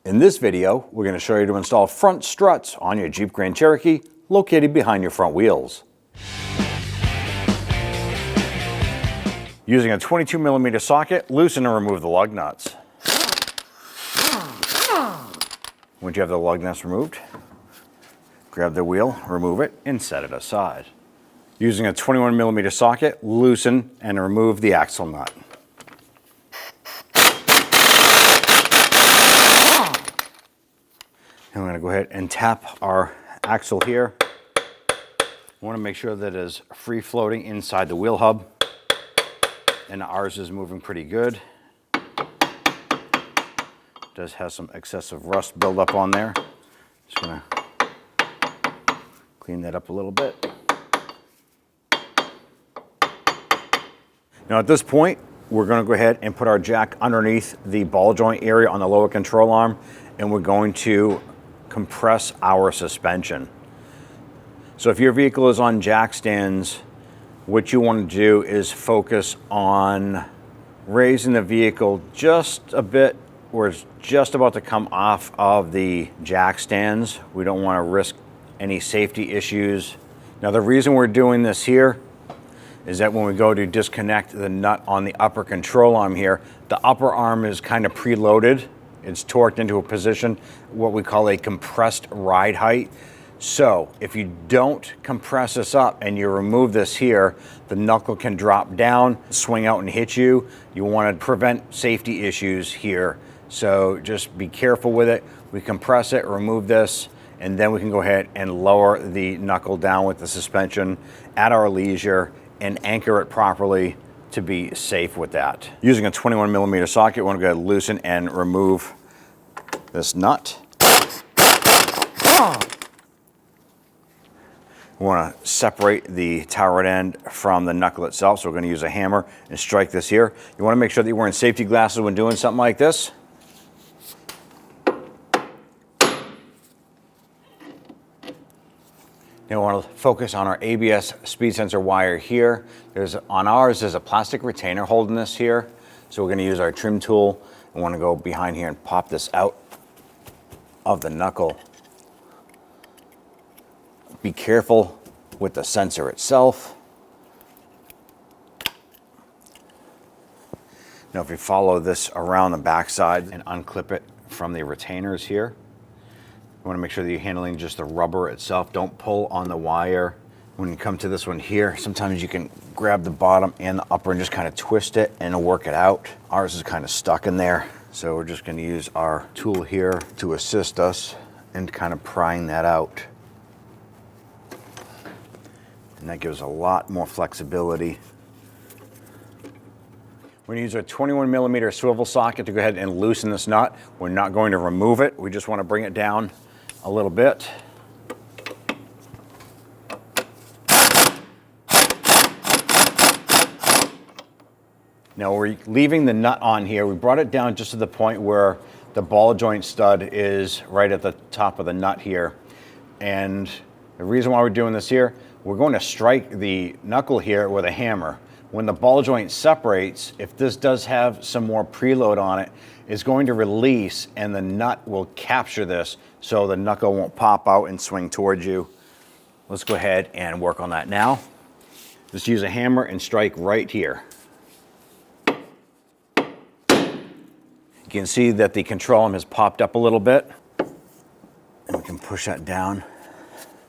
In this video, we're going to show you to install front struts on your Jeep Grand Cherokee located behind your front wheels. Using a 22mm socket, loosen and remove the lug nuts. Once you have the lug nuts removed, grab the wheel, remove it, and set it aside. Using a 21mm socket, loosen and remove the axle nut. And we're going to go ahead and tap our axle here. We want to make sure that it is free floating inside the wheel hub. And ours is moving pretty good. Does have some excessive rust buildup on there. Just gonna clean that up a little bit. Now at this point, we're gonna go ahead and put our jack underneath the ball joint area on the lower control arm, and we're going to compress our suspension. So if your vehicle is on jack stands, what you want to do is focus on raising the vehicle just a bit where it's just about to come off of the jack stands. We don't want to risk any safety issues. Now the reason we're doing this here is that when we go to disconnect the nut on the upper control arm here, the upper arm is kind of preloaded. It's torqued into a position, what we call a compressed ride height. So if you don't compress this up and you remove this here, the knuckle can drop down, swing out and hit you. You want to prevent safety issues here. So just be careful with it. We compress it, remove this, and then we can go ahead and lower the knuckle down with the suspension at our leisure and anchor it properly to be safe with that. Using a 21mm socket, we want to go ahead and loosen and remove this nut. We want to separate the tower end from the knuckle itself, so we're going to use a hammer and strike this here. You want to make sure that you're wearing safety glasses when doing something like this. Now we want to focus on our ABS speed sensor wire here. On ours, there's a plastic retainer holding this here. So we're going to use our trim tool. We want to go behind here and pop this out of the knuckle. Be careful with the sensor itself. Now if you follow this around the backside and unclip it from the retainers here, you want to make sure that you're handling just the rubber itself. Don't pull on the wire. When you come to this one here, sometimes you can grab the bottom and the upper and just kind of twist it and work it out. Ours is kind of stuck in there. So we're just going to use our tool here to assist us in kind of prying that out. And that gives a lot more flexibility. We're going to use a 21mm swivel socket to go ahead and loosen this nut. We're not going to remove it. We just want to bring it down a little bit. Now we're leaving the nut on here. We brought it down just to the point where the ball joint stud is right at the top of the nut here. And the reason why we're doing this here, we're going to strike the knuckle here with a hammer. When the ball joint separates, if this does have some more preload on it, it's going to release and the nut will capture this so the knuckle won't pop out and swing towards you. Let's go ahead and work on that now. Just use a hammer and strike right here. You can see that the control arm has popped up a little bit. And we can push that down.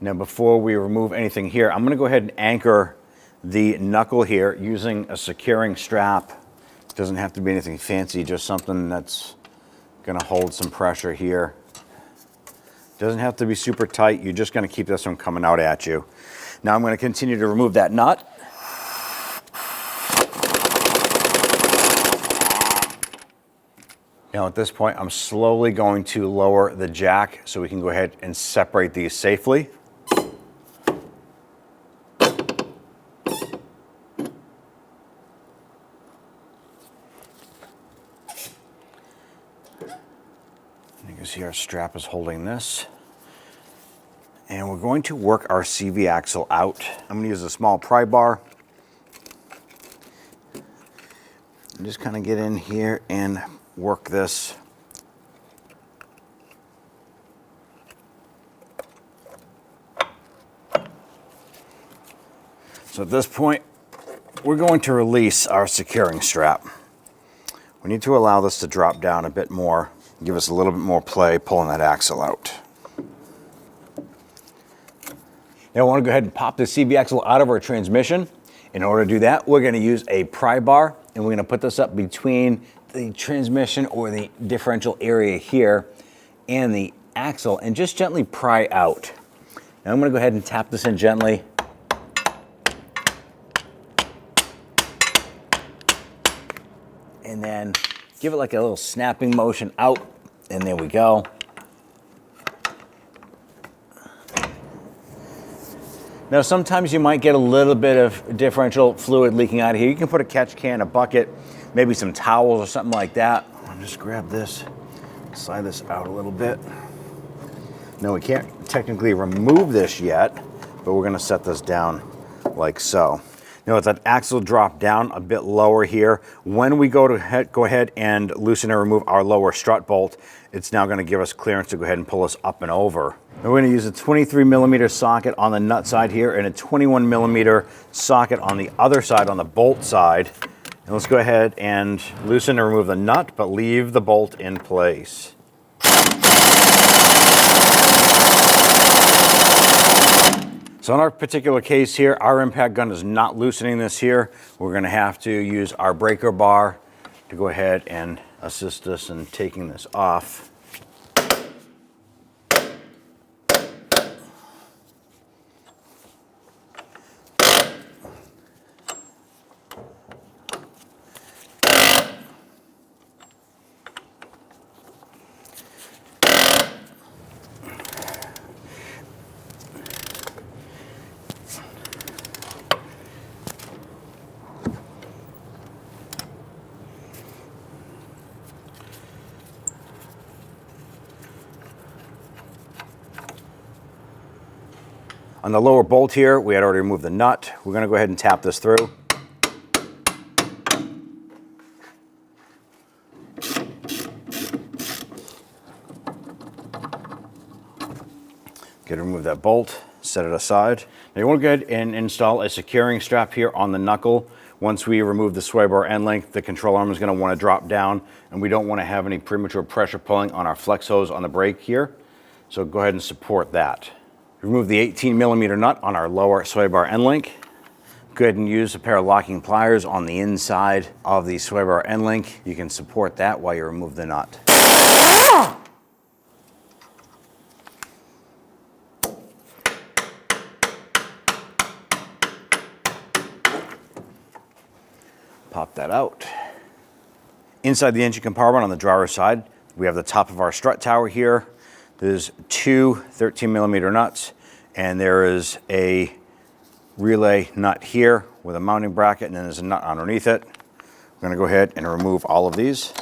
Now before we remove anything here, I'm going to go ahead and anchor the knuckle here using a securing strap. It doesn't have to be anything fancy, just something that's going to hold some pressure here. Doesn't have to be super tight. You're just going to keep this from coming out at you. Now I'm going to continue to remove that nut. Now at this point, I'm slowly going to lower the jack so we can go ahead and separate these safely. You can see our strap is holding this. And we're going to work our CV axle out. I'm going to use a small pry bar. And just kind of get in here and work this So at this point, we're going to release our securing strap. We need to allow this to drop down a bit more, give us a little bit more play pulling that axle out. Now I want to go ahead and pop the CV axle out of our transmission. In order to do that, we're going to use a pry bar, and we're going to put this up between the transmission or the differential area here and the axle and just gently pry out. Now I'm going to go ahead and tap this in gently. And then give it like a little snapping motion out, and there we go. Now sometimes you might get a little bit of differential fluid leaking out of here. You can put a catch can, a bucket, maybe some towels or something like that. I'll just grab this, slide this out a little bit. Now we can't technically remove this yet, but we're gonna set this down like so. Now with that axle drop down a bit lower here, when we go ahead and loosen and remove our lower strut bolt, it's now gonna give us clearance to go ahead and pull us up and over. Now we're gonna use a 23mm socket on the nut side here and a 21mm socket on the other side, on the bolt side. And let's go ahead and loosen and remove the nut, but leave the bolt in place. So in our particular case here, our impact gun is not loosening this here. We're gonna have to use our breaker bar to go ahead and assist us in taking this off. On the lower bolt here, we had already removed the nut. We're gonna go ahead and tap this through. Get to remove that bolt, set it aside. Now you want to go ahead and install a securing strap here on the knuckle. Once we remove the sway bar end length, the control arm is going to want to drop down, and we don't want to have any premature pressure pulling on our flex hose on the brake here. So go ahead and support that. Remove the 18mm nut on our lower sway bar end link. Go ahead and use a pair of locking pliers on the inside of the sway bar end link. You can support that while you remove the nut. Pop that out. Inside the engine compartment on the driver's side, we have the top of our strut tower here. There's two 13mm nuts, and there is a relay nut here with a mounting bracket, and then there's a nut underneath it. We're going to go ahead and remove all of these.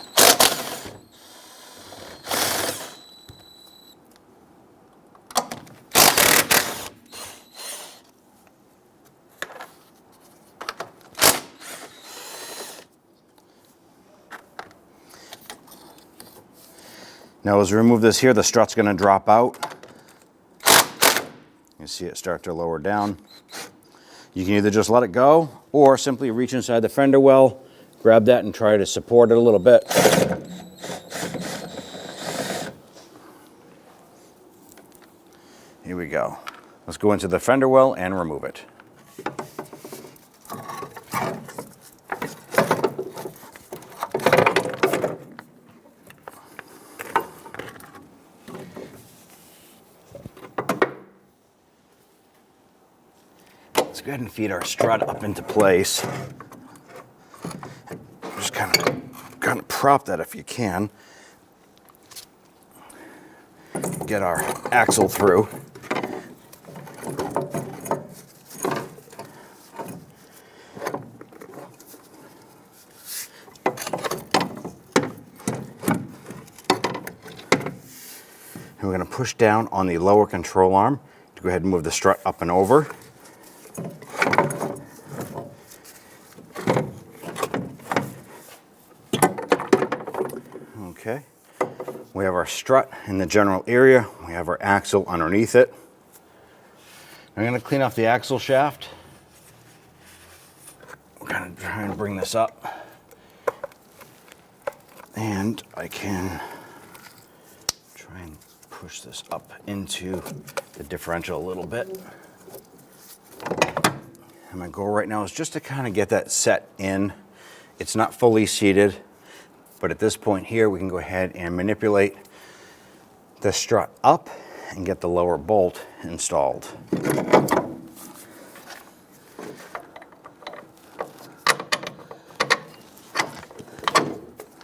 Now as we remove this here, the strut's going to drop out. You see it start to lower down. You can either just let it go or simply reach inside the fender well, grab that and try to support it a little bit. Here we go. Let's go into the fender well and remove it. Let's go ahead and feed our strut up into place. Just kind of prop that if you can. Get our axle through. And we're going to push down on the lower control arm to go ahead and move the strut up and over. Okay, we have our strut in the general area. We have our axle underneath it. I'm going to clean off the axle shaft. try and bring this up. And I can try and push this up into the differential a little bit. And my goal right now is just to kind of get that set in. It's not fully seated, but at this point here, we can go ahead and manipulate the strut up and get the lower bolt installed.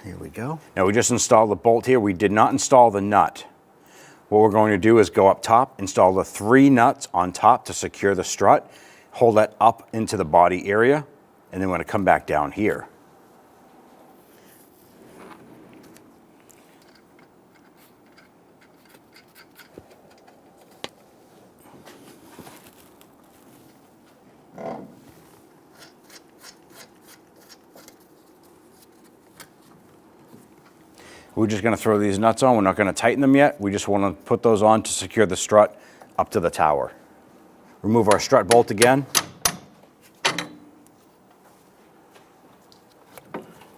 Here we go. Now we just installed the bolt here. We did not install the nut. What we're going to do is go up top, install the 3 nuts on top to secure the strut, hold that up into the body area, and then we're going to come back down here. We're just going to throw these nuts on. We're not going to tighten them yet. We just want to put those on to secure the strut up to the tower. Remove our strut bolt again.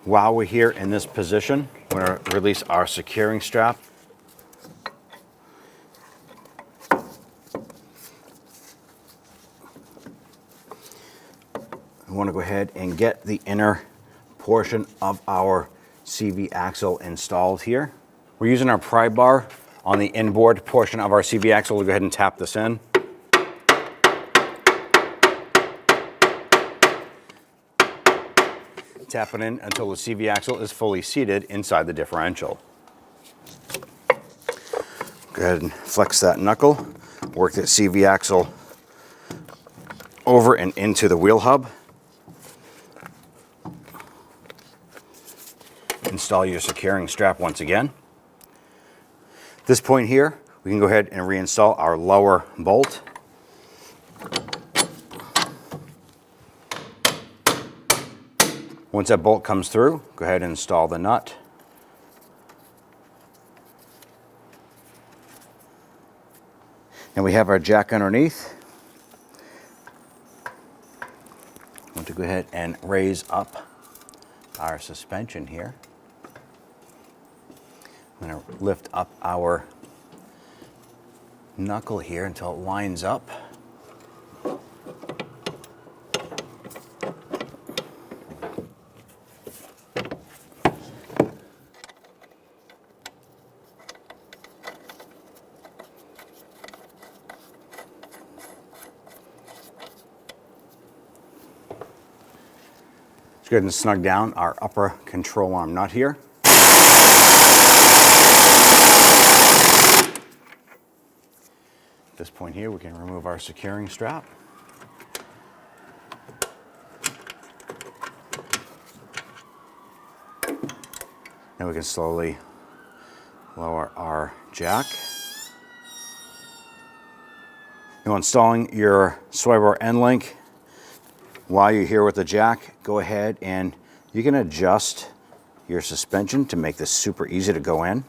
While we're here in this position, we're going to release our securing strap. We want to go ahead and get the inner portion of our CV axle installed here. We're using our pry bar on the inboard portion of our CV axle. We'll go ahead and tap this in. Tap it in until the CV axle is fully seated inside the differential. Go ahead and flex that knuckle, work that CV axle over and into the wheel hub. Install your securing strap once again. At this point here, we can go ahead and reinstall our lower bolt. Once that bolt comes through, go ahead and install the nut. And we have our jack underneath. I want to go ahead and raise up our suspension here. I'm going to lift up our knuckle here until it lines up. Let's go ahead and snug down our upper control arm nut here. At this point here, we can remove our securing strap. Then we can slowly lower our jack. Now, installing your sway bar end link, while you're here with the jack, go ahead and you can adjust your suspension to make this super easy to go in.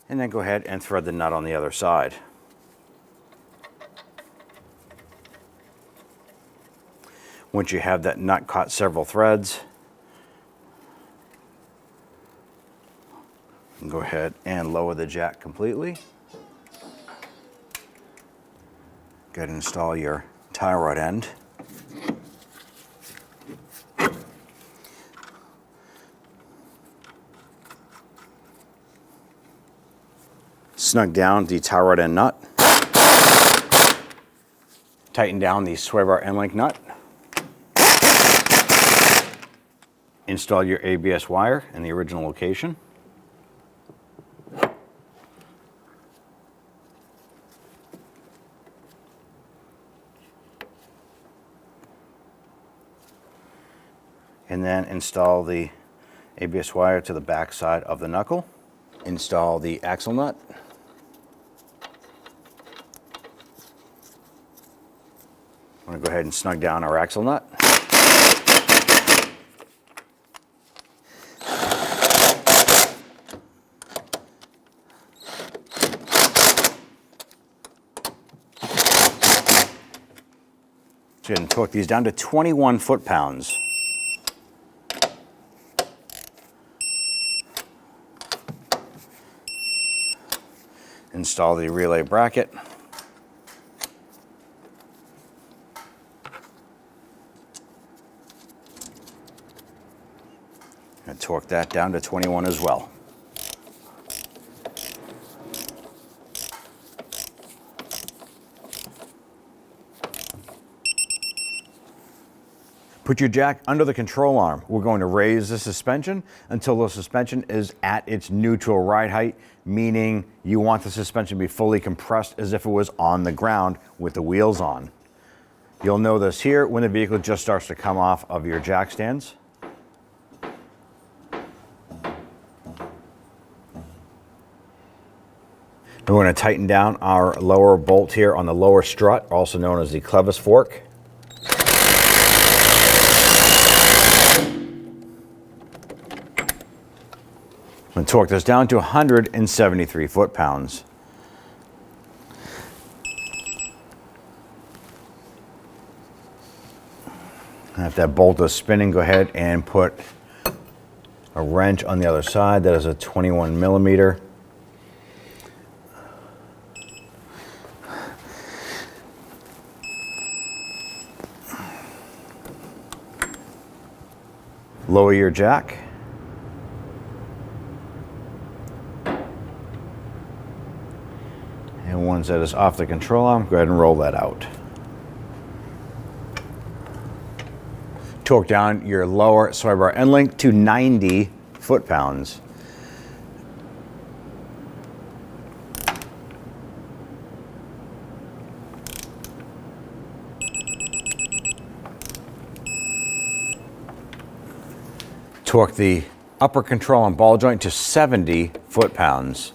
And then go ahead and thread the nut on the other side. Once you have that nut caught several threads, you can go ahead and lower the jack completely. Go ahead and install your tie rod end. Snug down the tie rod end nut. Tighten down the sway bar end link nut. Install your ABS wire in the original location. And then install the ABS wire to the back side of the knuckle. Install the axle nut. I'm going to go ahead and snug down our axle nut. Let's go ahead and torque these down to 21 foot-pounds. Install the relay bracket. And torque that down to 21 as well. Put your jack under the control arm. We're going to raise the suspension until the suspension is at its neutral ride height, meaning you want the suspension to be fully compressed as if it was on the ground with the wheels on. You'll know this here when the vehicle just starts to come off of your jack stands. We're going to tighten down our lower bolt here on the lower strut, also known as the clevis fork. And torque this down to 173 foot-pounds. If that bolt is spinning, go ahead and put a wrench on the other side. That is a 21 millimeter. Lower your jack. And once that is off the control arm, go ahead and roll that out. Torque down your lower sway bar end length to 90 foot-pounds. Torque the upper control arm ball joint to 70 foot-pounds.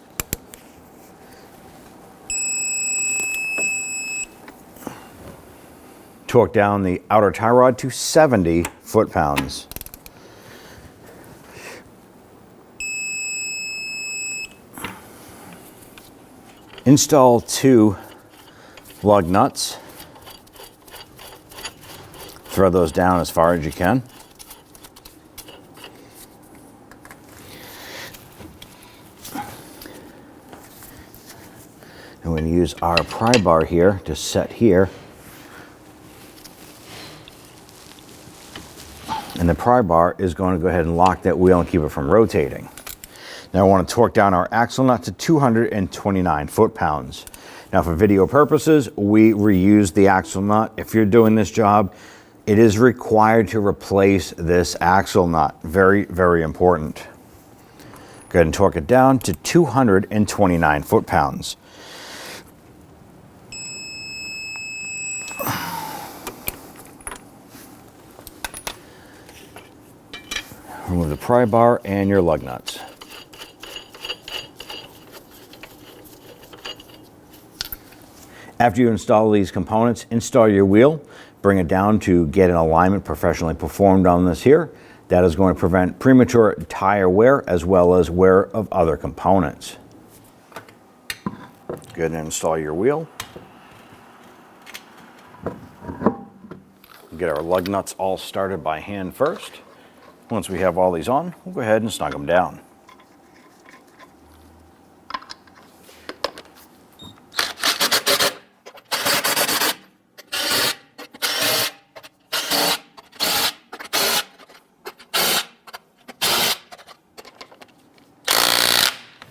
Torque down the outer tie rod to 70 foot-pounds. Install 2 lug nuts. Throw those down as far as you can. And we're going to use our pry bar here to set here. And the pry bar is going to go ahead and lock that wheel and keep it from rotating. Now I want to torque down our axle nut to 229 foot-pounds. Now for video purposes, we reuse the axle nut. If you're doing this job, it is required to replace this axle nut. Very, very important. Go ahead and torque it down to 229 foot-pounds. Remove the pry bar and your lug nuts. After you install these components, install your wheel, bring it down to get an alignment professionally performed on this here. That is going to prevent premature tire wear as well as wear of other components. Go ahead and install your wheel. Get our lug nuts all started by hand first. Once we have all these on, we'll go ahead and snug them down.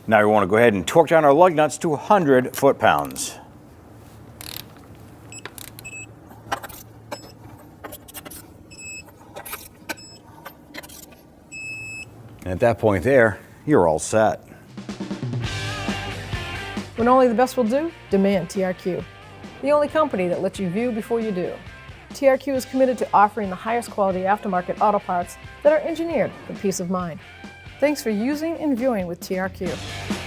Now we want to go ahead and torque down our lug nuts to 100 foot-pounds. And at that point there, you're all set. When only the best will do, demand TRQ. The only company that lets you view before you do. TRQ is committed to offering the highest quality aftermarket auto parts that are engineered for peace of mind. Thanks for using and viewing with TRQ.